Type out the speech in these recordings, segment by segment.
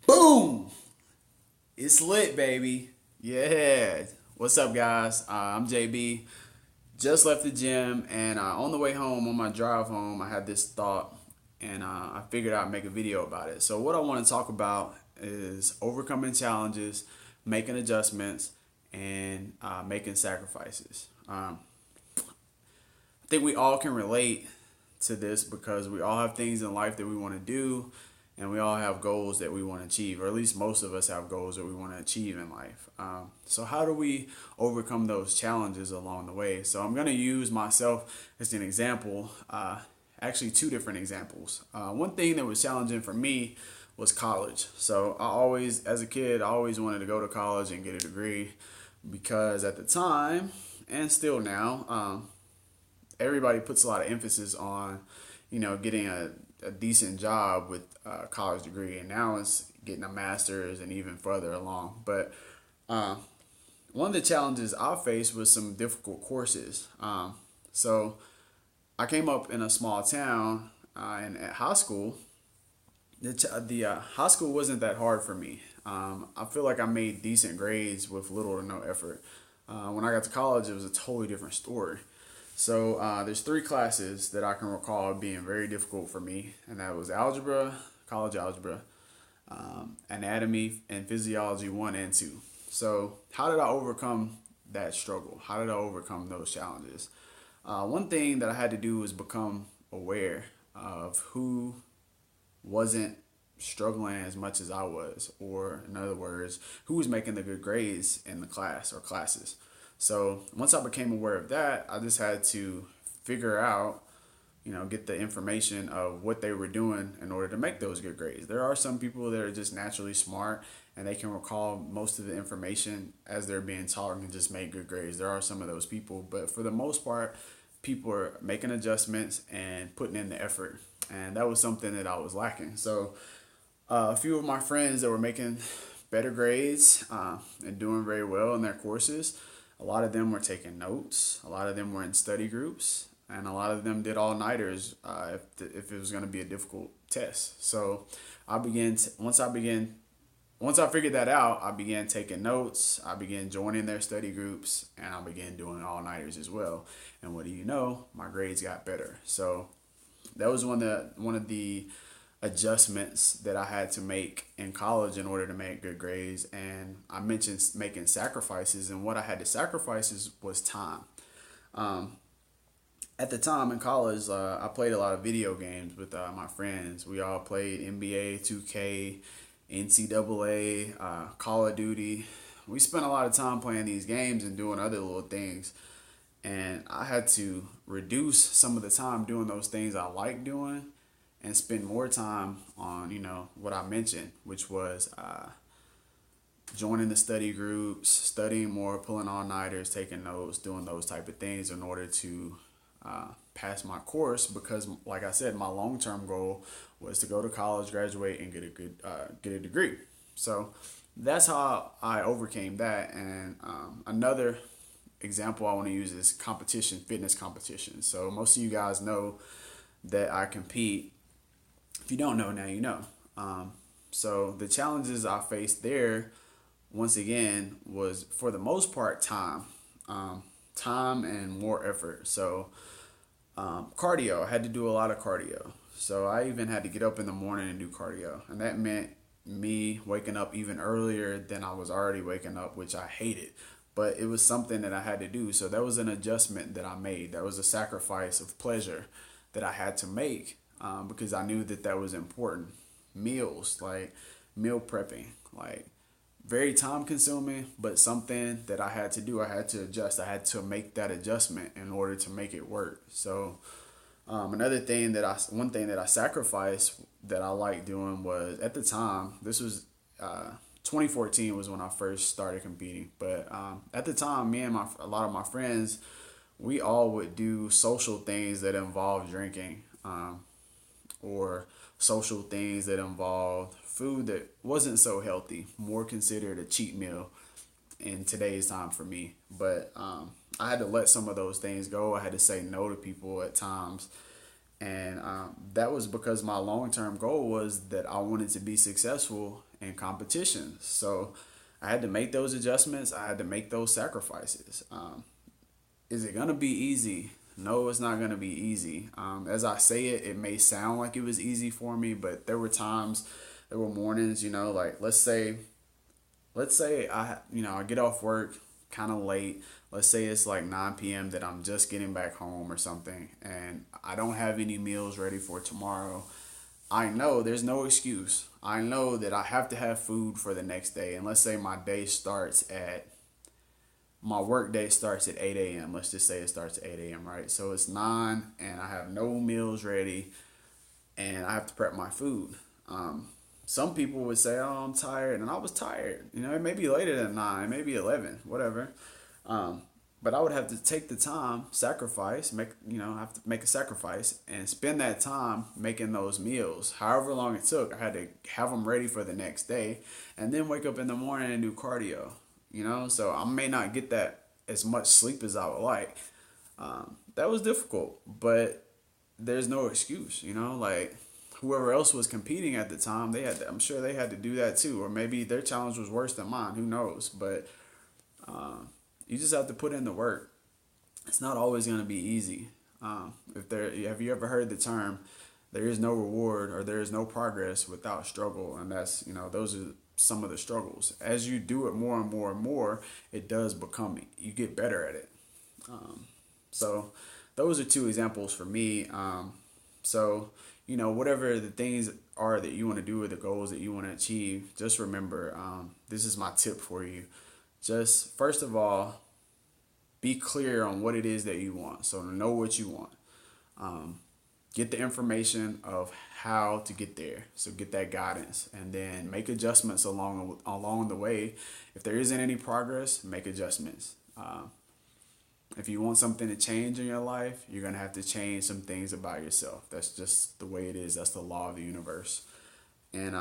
Boom! It's lit, baby. Yeah. What's up, guys? I'm JB. Just left the gym, and on the way home, on my drive home, I had this thought, and I figured I'd make a video about it. So, what I want to talk about is overcoming challenges, making adjustments, and making sacrifices. I think we all can relate to this because we all have things in life that we want to do, and we all have goals that we want to achieve, or at least most of us have goals that we want to achieve in life. So, how do we overcome those challenges along the way? So, I'm going to use myself as an example. Actually, two different examples. One thing that was challenging for me was college. So, as a kid, I always wanted to go to college and get a degree because at the time, and still now, everybody puts a lot of emphasis on, getting a decent job with a college degree, and now it's getting a master's and even further along. But uh, one of the challenges I faced was some difficult courses. So I came up in a small town, and at high school, the high school wasn't that hard for me. I feel like I made decent grades with little or no effort. When I got to college, it was a totally different story. So there's three classes that I can recall being very difficult for me, and that was algebra, college algebra, anatomy, and physiology one and two. So how did I overcome that struggle? How did I overcome those challenges? One thing that I had to do was become aware of who wasn't struggling as much as I was, or in other words, who was making the good grades in the class or classes. So once I became aware of that, I just had to figure out, get the information of what they were doing in order to make those good grades. There are some people that are just naturally smart and they can recall most of the information as they're being taught and can just make good grades. There are some of those people, but for the most part, people are making adjustments and putting in the effort. And that was something that I was lacking. So a few of my friends that were making better grades and doing very well in their courses, a lot of them were taking notes. A lot of them were in study groups, and a lot of them did all nighters if it was going to be a difficult test. So I began to, once I figured that out, I began taking notes. I began joining their study groups, and I began doing all nighters as well. And what do you know? My grades got better. So that was one of the adjustments that I had to make in college in order to make good grades. And I mentioned making sacrifices, and what I had to sacrifice was time. Um, at the time in college, I played a lot of video games with my friends. We all played NBA 2K, NCAA, Call of Duty. We spent a lot of time playing these games and doing other little things. And I had to reduce some of the time doing those things I like doing and spend more time on, what I mentioned, which was joining the study groups, studying more, pulling all nighters, taking notes, doing those type of things in order to pass my course. Because, like I said, my long term goal was to go to college, graduate, and get a degree. So that's how I overcame that. And another example I want to use is competition, fitness competition. So most of you guys know that I compete. If you don't know, now you know. So the challenges I faced there, once again, was for the most part time and more effort. So cardio, I had to do a lot of cardio. So I even had to get up in the morning and do cardio, and that meant me waking up even earlier than I was already waking up, which I hated. But it was something that I had to do. So that was an adjustment that I made. That was a sacrifice of pleasure that I had to make because I knew that that was important. Meals, like meal prepping, like very time consuming, but something that I had to do. I had to adjust. I had to make that adjustment in order to make it work. So one thing that I sacrificed that I liked doing was at the time, this was 2014 was when I first started competing. But at the time, me and a lot of my friends, we all would do social things that involve drinking, or social things that involved food that wasn't so healthy, more considered a cheat meal in today's time for me. But I had to let some of those things go. I had to say no to people at times, And that was because my long term goal was that I wanted to be successful in competition. So I had to make those adjustments. I had to make those sacrifices. Is it gonna be easy? No, it's not gonna be easy. As I say it, it may sound like it was easy for me, but there were times, there were mornings, like let's say I get off work kind of late. Let's say it's like 9 p.m. that I'm just getting back home or something, and I don't have any meals ready for tomorrow. I know there's no excuse. I know that I have to have food for the next day. And let's say my work day starts at 8 a.m. Let's just say it starts at 8 a.m., right? So it's 9 and I have no meals ready and I have to prep my food. Some people would say, "Oh, I'm tired," and I was tired. It may be later than 9, maybe 11, whatever. Um, but I would have to take the time, sacrifice, I have to make a sacrifice and spend that time making those meals. However long it took, I had to have them ready for the next day, and then wake up in the morning and do cardio. So I may not get that as much sleep as I would like. That was difficult, but there's no excuse. Like whoever else was competing at the time, I'm sure they had to do that too, or maybe their challenge was worse than mine. Who knows? But you just have to put in the work. It's not always going to be easy. Have you ever heard the term, "There is no reward or there is no progress without struggle," and those are some of the struggles. As you do it more and more and more, it does become you get better at it. So those are two examples for me. So whatever the things are that you want to do or the goals that you want to achieve, just remember, this is my tip for you. Just first of all, be clear on what it is that you want. So know what you want. Get the information of how to get there. So get that guidance, and then make adjustments along the way. If there isn't any progress, make adjustments. If you want something to change in your life, you're gonna have to change some things about yourself. That's just the way it is. That's the law of the universe. And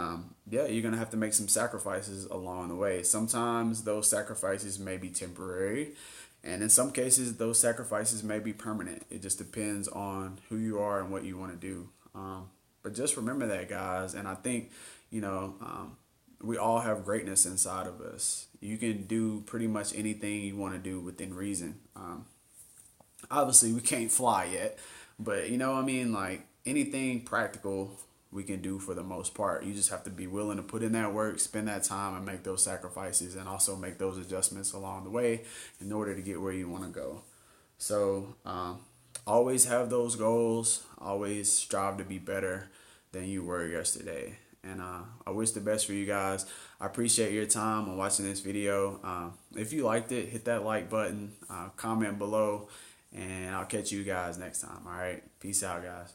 yeah, you're gonna have to make some sacrifices along the way. Sometimes those sacrifices may be temporary, and in some cases, those sacrifices may be permanent. It just depends on who you are and what you want to do. But just remember that, guys. And I think, we all have greatness inside of us. You can do pretty much anything you want to do within reason. Obviously, we can't fly yet, but what I mean? Like anything practical we can do for the most part. You just have to be willing to put in that work, spend that time, and make those sacrifices, and also make those adjustments along the way in order to get where you want to go. So, always have those goals. Always strive to be better than you were yesterday. And I wish the best for you guys. I appreciate your time on watching this video. If you liked it, hit that like button, comment below, and I'll catch you guys next time. All right. Peace out, guys.